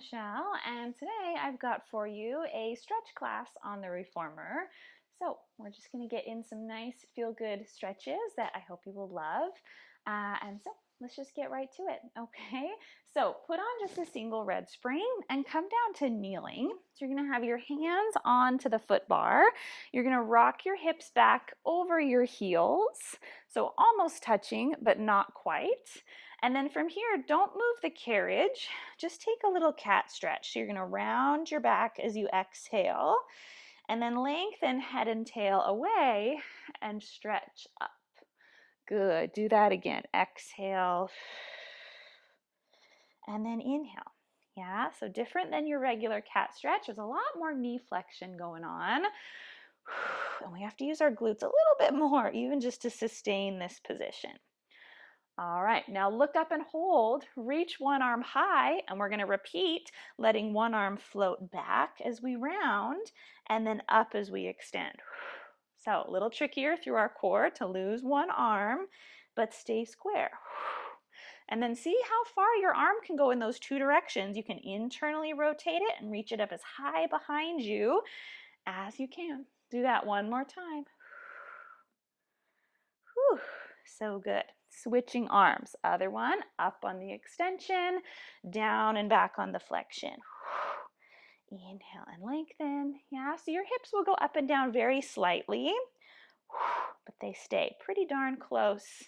Michelle, and today I've got for you a stretch class on the Reformer. So we're just going to get in some nice feel-good stretches that I hope you will love. And so let's just get right to it, okay? So put on just a single red spring and come down to kneeling. So you're going to have your hands onto the foot bar. You're going to rock your hips back over your heels, so almost touching, but not quite. And then from here, don't move the carriage, just take a little cat stretch. So you're gonna round your back as you exhale, and then lengthen head and tail away and stretch up. Good, do that again. Exhale, and then inhale. Yeah, so different than your regular cat stretch. There's a lot more knee flexion going on. And we have to use our glutes a little bit more, even just to sustain this position. All right, now look up and hold, reach one arm high, and we're gonna repeat, letting one arm float back as we round, and then up as we extend. So a little trickier through our core to lose one arm, but stay square. And then see how far your arm can go in those two directions. You can internally rotate it and reach it up as high behind you as you can. Do that one more time. Whew, so good. Switching arms. Other one, up on the extension, down and back on the flexion. Inhale and lengthen. Yeah, so your hips will go up and down very slightly, but they stay pretty darn close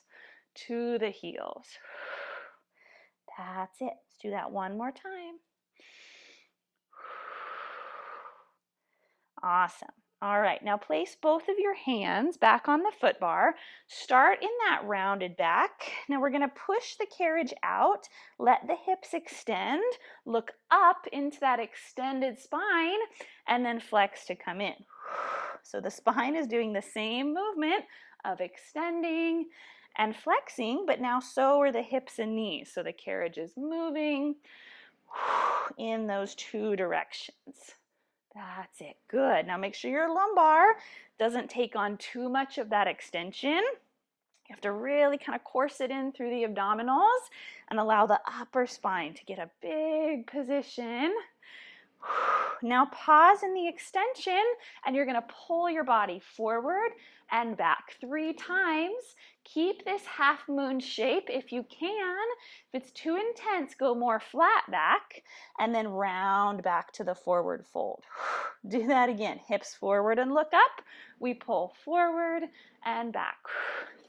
to the heels. That's it. Let's do that one more time. Awesome. All right, now place both of your hands back on the foot bar. Start in that rounded back. Now we're gonna push the carriage out, let the hips extend, look up into that extended spine, and then flex to come in. So the spine is doing the same movement of extending and flexing, but now so are the hips and knees. So the carriage is moving in those two directions. That's it. Good. Now make sure your lumbar doesn't take on too much of that extension. You have to really kind of course it in through the abdominals and allow the upper spine to get a big position. Now pause in the extension and you're going to pull your body forward and back 3 times. Keep this half moon shape if you can. If it's too intense, go more flat back and then round back to the forward fold. Do that again. Hips forward and look up. We pull forward and back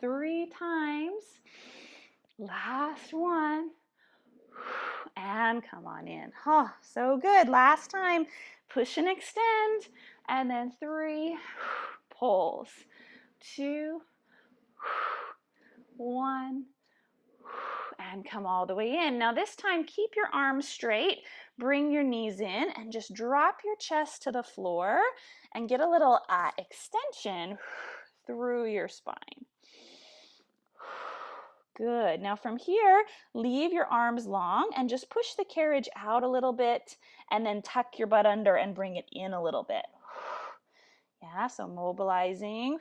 3 times. Last one. And come on in. Oh, so good. Last time. Push and extend. And then 3 pulls. 2, 1, and come all the way in. Now this time, keep your arms straight. Bring your knees in and just drop your chest to the floor and get a little extension through your spine. Good. Now from here, leave your arms long and just push the carriage out a little bit and then tuck your butt under and bring it in a little bit. Yeah, so mobilizing.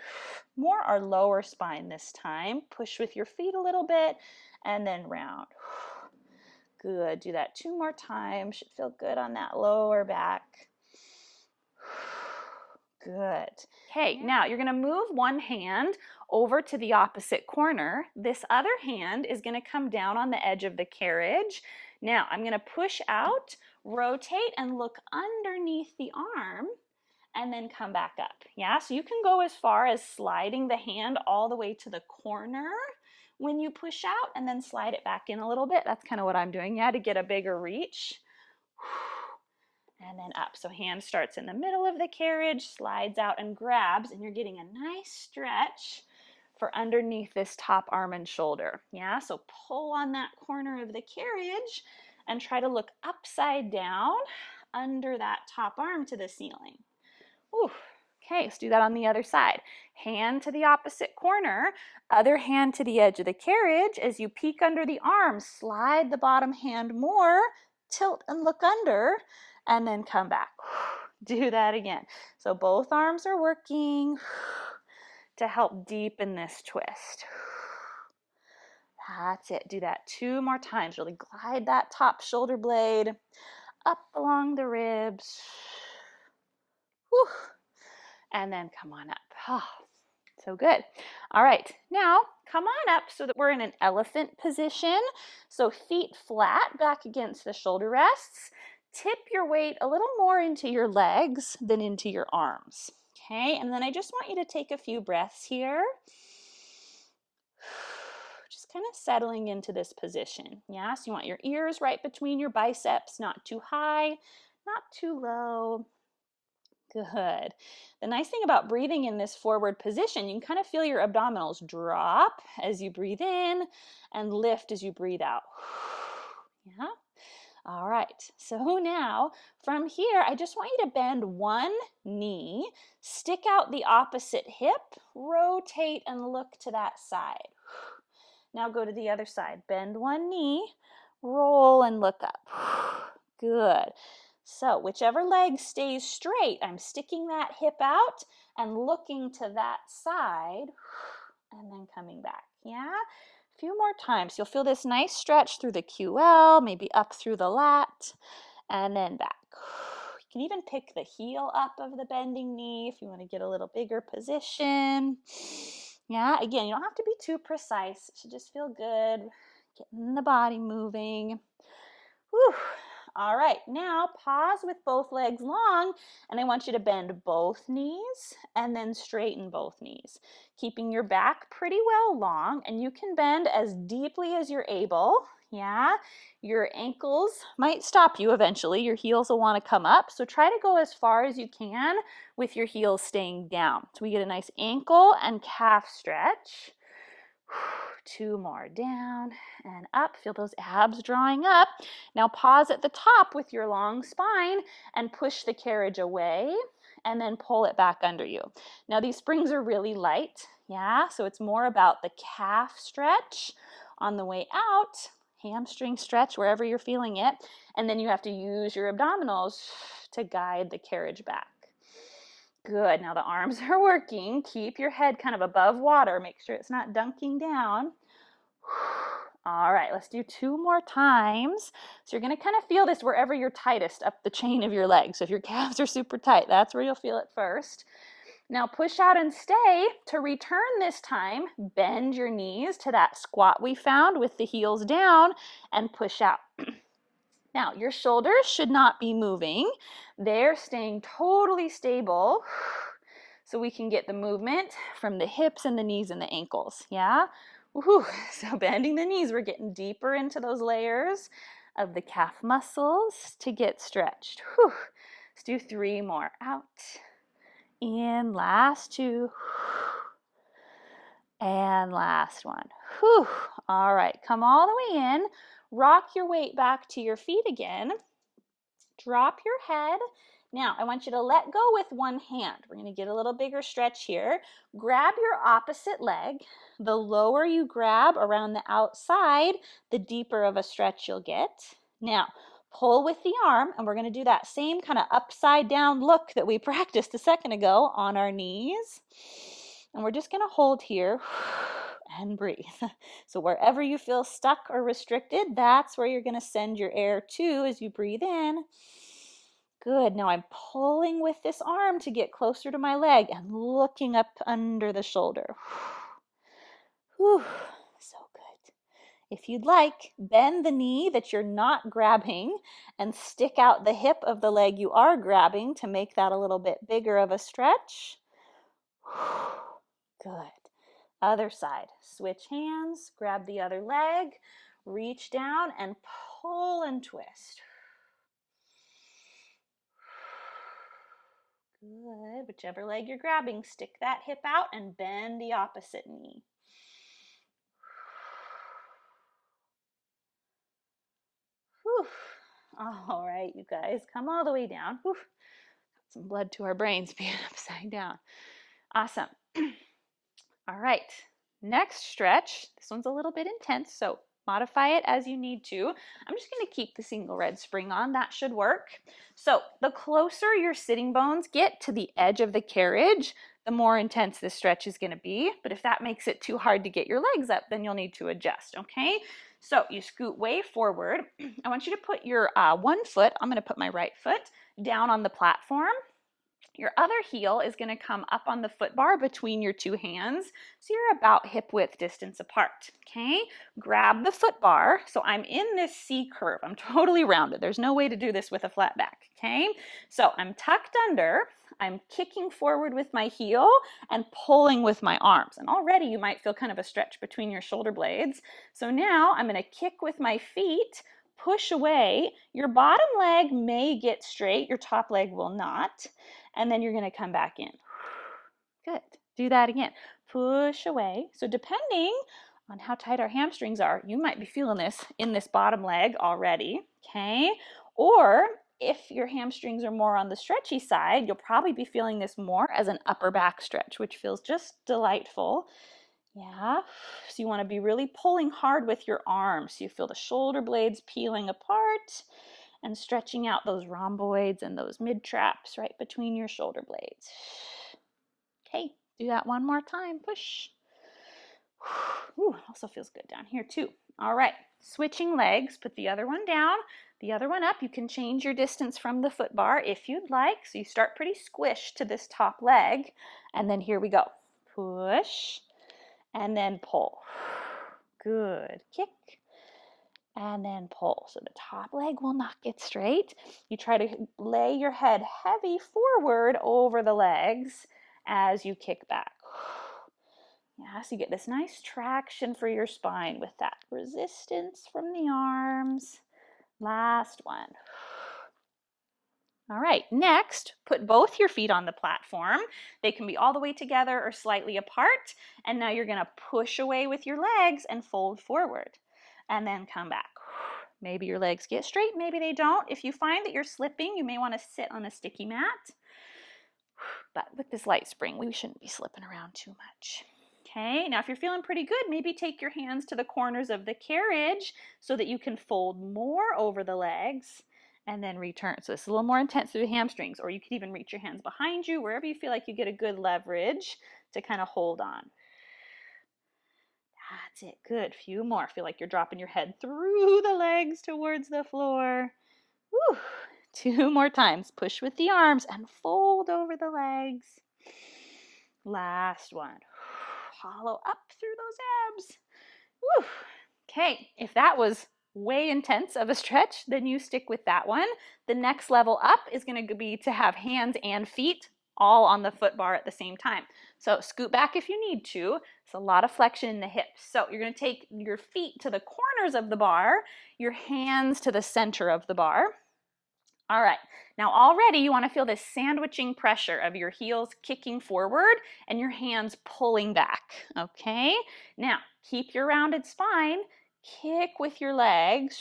More our lower spine this time. Push with your feet a little bit and then round. Good. Do that 2 more times. Should feel good on that lower back. Good. Okay, now you're going to move one hand over to the opposite corner. This other hand is going to come down on the edge of the carriage. Now I'm going to push out, rotate, and look underneath the arm, and then come back up. Yeah, so you can go as far as sliding the hand all the way to the corner when you push out, and then slide it back in a little bit. That's kind of what I'm doing, yeah, to get a bigger reach. And then up. So hand starts in the middle of the carriage, slides out and grabs, and you're getting a nice stretch for underneath this top arm and shoulder. Yeah, so pull on that corner of the carriage and try to look upside down under that top arm to the ceiling. Ooh. Okay, let's do that on the other side. Hand to the opposite corner, other hand to the edge of the carriage. As you peek under the arm, slide the bottom hand more, tilt and look under, and then come back. Do that again. So both arms are working to help deepen this twist. That's it. Do that 2 more times. Really glide that top shoulder blade up along the ribs. Whew. And then come on up. Oh, so good. All right, now come on up so that we're in an elephant position. So feet flat back against the shoulder rests. Tip your weight a little more into your legs than into your arms. Okay, and then I just want you to take a few breaths here. Just kind of settling into this position. Yeah, so you want your ears right between your biceps, not too high, not too low. Good. The nice thing about breathing in this forward position, you can kind of feel your abdominals drop as you breathe in and lift as you breathe out. Yeah. All right. So now from here, I just want you to bend one knee, stick out the opposite hip, rotate and look to that side. Now go to the other side. Bend one knee, roll and look up. Good. So whichever leg stays straight, I'm sticking that hip out and looking to that side and then coming back. Yeah? A few more times. You'll feel this nice stretch through the QL, maybe up through the lat, and then back. You can even pick the heel up of the bending knee if you want to get a little bigger position. Yeah, again, you don't have to be too precise. It should just feel good. Getting the body moving. Whew. All right, now pause with both legs long, and I want you to bend both knees and then straighten both knees, keeping your back pretty well long, and you can bend as deeply as you're able. Yeah, your ankles might stop you eventually. Your heels will want to come up, so try to go as far as you can with your heels staying down. So we get a nice ankle and calf stretch. Two more, down and up. Feel those abs drawing up. Now pause at the top with your long spine and push the carriage away and then pull it back under you. Now these springs are really light, yeah? So it's more about the calf stretch on the way out, hamstring stretch wherever you're feeling it, and then you have to use your abdominals to guide the carriage back. Good. Now the arms are working. Keep your head kind of above water. Make sure it's not dunking down. All right, let's do two more times. So you're going to kind of feel this wherever you're tightest up the chain of your legs. So if your calves are super tight, that's where you'll feel it first. Now push out and stay. To return this time, bend your knees to that squat we found with the heels down and push out. Now, your shoulders should not be moving. They're staying totally stable so we can get the movement from the hips and the knees and the ankles, yeah? Woohoo. So bending the knees, we're getting deeper into those layers of the calf muscles to get stretched. Whew. Let's do three more. Out, in, last two, and last one. Whew. All right, come all the way in. Rock your weight back to your feet again. Drop your head. Now, I want you to let go with one hand. We're going to get a little bigger stretch here. Grab your opposite leg. The lower you grab around the outside, the deeper of a stretch you'll get. Now, pull with the arm, and we're going to do that same kind of upside down look that we practiced a second ago on our knees. And we're just going to hold here and breathe. So wherever you feel stuck or restricted, that's where you're going to send your air to as you breathe in. Good. Now I'm pulling with this arm to get closer to my leg and looking up under the shoulder. Whew. So good. If you'd like, bend the knee that you're not grabbing and stick out the hip of the leg you are grabbing to make that a little bit bigger of a stretch. Good. Other side. Switch hands, grab the other leg, reach down and pull and twist. Good. Whichever leg you're grabbing, stick that hip out and bend the opposite knee. Whew. All right, you guys, come all the way down. Whew. Got some blood to our brains being upside down. Awesome. All right, next stretch. This one's a little bit intense, so modify it as you need to. I'm just going to keep the single red spring on. That should work. So the closer your sitting bones get to the edge of the carriage, the more intense this stretch is going to be. But if that makes it too hard to get your legs up, then you'll need to adjust, okay? So you scoot way forward. I want you to put your one foot, I'm going to put my right foot down on the platform. Your other heel is going to come up on the foot bar between your two hands, so you're about hip width distance apart, okay? Grab the foot bar. So I'm in this C curve. I'm totally rounded. There's no way to do this with a flat back, okay? So I'm tucked under. I'm kicking forward with my heel and pulling with my arms. And already you might feel kind of a stretch between your shoulder blades. So now I'm going to kick with my feet, push away. Your bottom leg may get straight. Your top leg will not. And then you're going to come back in. Good. Do that again. Push away. So depending on how tight our hamstrings are, you might be feeling this in this bottom leg already, okay? Or if your hamstrings are more on the stretchy side, you'll probably be feeling this more as an upper back stretch, which feels just delightful. Yeah. So you want to be really pulling hard with your arms. So you feel the shoulder blades peeling apart and stretching out those rhomboids and those mid-traps right between your shoulder blades. Okay, do that one more time. Push. Ooh, also feels good down here too. All right, switching legs. Put the other one down, the other one up. You can change your distance from the foot bar if you'd like. So you start pretty squished to this top leg. And then here we go. Push and then pull. Good. Kick. And then pull. So the top leg will not get straight. You try to lay your head heavy forward over the legs as you kick back. Yeah, so you get this nice traction for your spine with that resistance from the arms. Last one. All right, next, put both your feet on the platform. They can be all the way together or slightly apart. And now you're going to push away with your legs and fold forward. And then come back. Maybe your legs get straight, maybe they don't. If you find that you're slipping, you may want to sit on a sticky mat. But with this light spring, we shouldn't be slipping around too much. Okay, now if you're feeling pretty good, maybe take your hands to the corners of the carriage so that you can fold more over the legs and then return. So this is a little more intense through the hamstrings, or you could even reach your hands behind you, wherever you feel like you get a good leverage to kind of hold on. That's it. Good. Few more. Feel like you're dropping your head through the legs towards the floor. Woo. 2 more times. Push with the arms and fold over the legs. Last one. Hollow up through those abs. Woo. Okay. If that was way intense of a stretch, then you stick with that one. The next level up is going to be to have hands and feet all on the foot bar at the same time. So scoot back if you need to. It's a lot of flexion in the hips. So you're going to take your feet to the corners of the bar, your hands to the center of the bar. All right, now already you want to feel this sandwiching pressure of your heels kicking forward and your hands pulling back, okay? Now, keep your rounded spine, kick with your legs,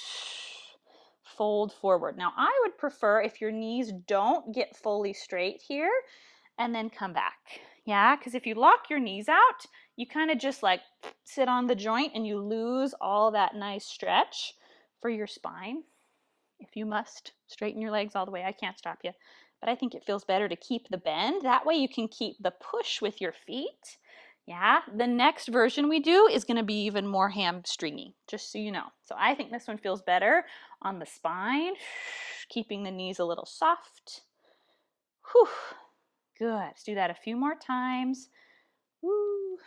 fold forward. Now, I would prefer if your knees don't get fully straight here, and then come back. Yeah, because if you lock your knees out, you kind of just like sit on the joint and you lose all that nice stretch for your spine. If you must straighten your legs all the way, I can't stop you. But I think it feels better to keep the bend. That way you can keep the push with your feet. Yeah, the next version we do is going to be even more hamstringy, just so you know. So I think this one feels better on the spine, keeping the knees a little soft. Whew. Good. Let's do that a few more times. Woo.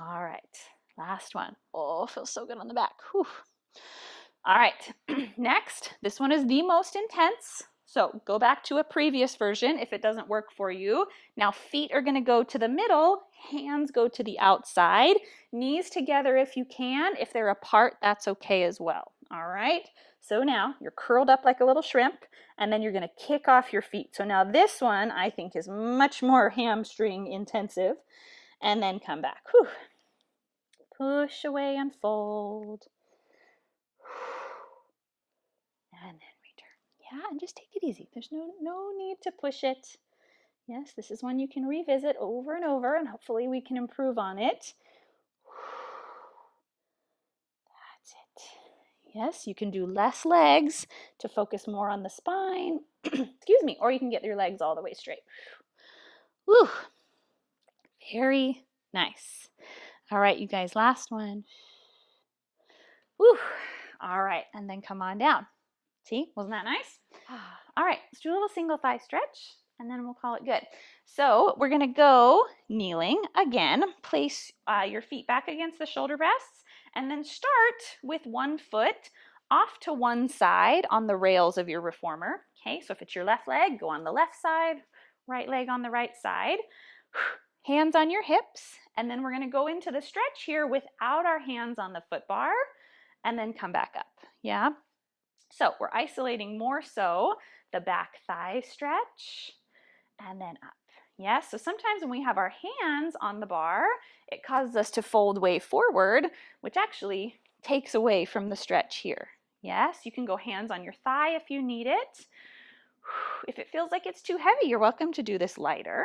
All right. Last one. Oh, feels so good on the back. Whew. All right. Next, this one is the most intense. So go back to a previous version if it doesn't work for you. Now feet are going to go to the middle, hands go to the outside, knees together if you can. If they're apart, that's okay as well. All right. So now you're curled up like a little shrimp, and then you're going to kick off your feet. So now this one I think is much more hamstring intensive. And then come back. Whew. Push away and fold. And then return. Yeah, and just take it easy. There's no need to push it. Yes, this is one you can revisit over and over, and hopefully we can improve on it. That's it. Yes, you can do less legs to focus more on the spine. Excuse me, or you can get your legs all the way straight. Woo, very nice. All right, you guys, last one. Woo, all right, and then come on down. See, wasn't that nice? All right, let's do a little single thigh stretch and then we'll call it good. So we're gonna go kneeling again. Place your feet back against the shoulder rests and then start with one foot off to one side on the rails of your reformer. Okay, so if it's your left leg, go on the left side, right leg on the right side. Hands on your hips, and then we're gonna go into the stretch here without our hands on the foot bar and then come back up, yeah? So we're isolating more so the back thigh stretch and then up. Yes, so sometimes when we have our hands on the bar, it causes us to fold way forward, which actually takes away from the stretch here. Yes, you can go hands on your thigh if you need it. If it feels like it's too heavy, you're welcome to do this lighter.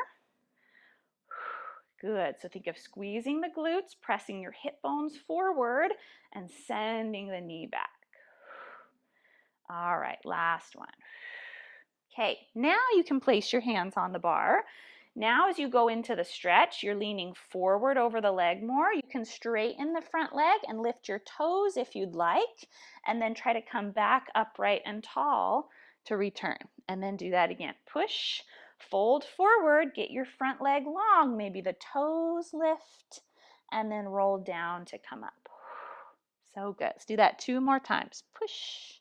Good, so think of squeezing the glutes, pressing your hip bones forward, and sending the knee back. All right, last one. Okay, now you can place your hands on the bar. Now as you go into the stretch, you're leaning forward over the leg more. You can straighten the front leg and lift your toes if you'd like, and then try to come back upright and tall to return. And then do that again. Push, fold forward, get your front leg long, maybe the toes lift, and then roll down to come up. So good. Let's do that 2 more times. Push,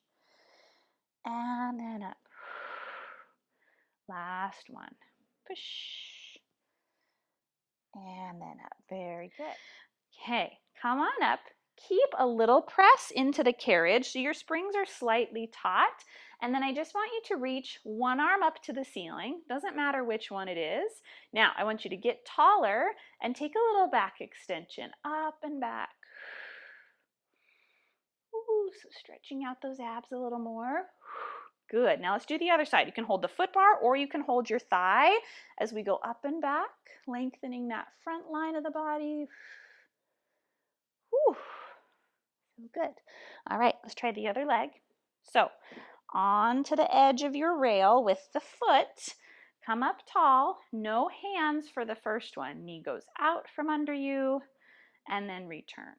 and then up. Last one. Push. And then up. Very good. Okay, come on up. Keep a little press into the carriage so your springs are slightly taut. And then I just want you to reach one arm up to the ceiling. Doesn't matter which one it is. Now, I want you to get taller and take a little back extension. Up and back. Ooh, so stretching out those abs a little more. Good. Now let's do the other side. You can hold the foot bar or you can hold your thigh as we go up and back, lengthening that front line of the body. Whew. So good. All right, let's try the other leg. So onto the edge of your rail with the foot. Come up tall. No hands for the first one. Knee goes out from under you and then return.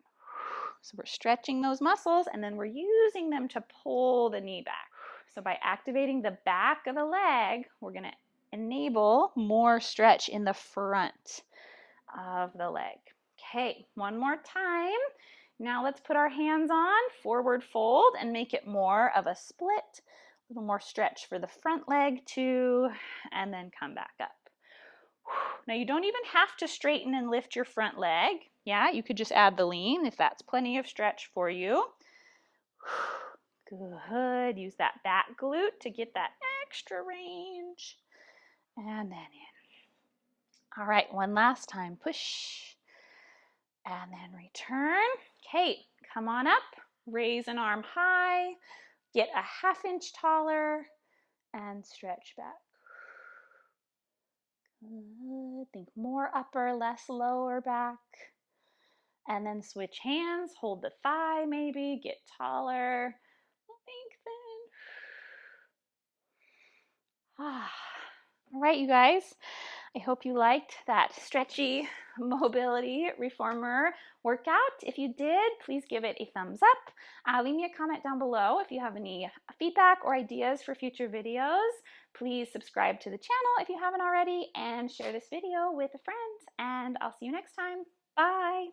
So we're stretching those muscles and then we're using them to pull the knee back. So by activating the back of the leg, we're going to enable more stretch in the front of the leg. Okay, one more time. Now let's put our hands on, forward fold, and make it more of a split. A little more stretch for the front leg too, and then come back up. Now you don't even have to straighten and lift your front leg. Yeah, you could just add the lean if that's plenty of stretch for you. Good. Use that back glute to get that extra range. And then in. All right, one last time. Push. And then return. Okay, come on up. Raise an arm high. Get a ½ inch taller. And stretch back. Good. Think more upper, less lower back. And then switch hands. Hold the thigh maybe. Get taller. Lengthen. All right, you guys. I hope you liked that stretchy mobility reformer workout. If you did, please give it a thumbs up. Leave me a comment down below if you have any feedback or ideas for future videos. Please subscribe to the channel if you haven't already and share this video with a friend. And I'll see you next time. Bye.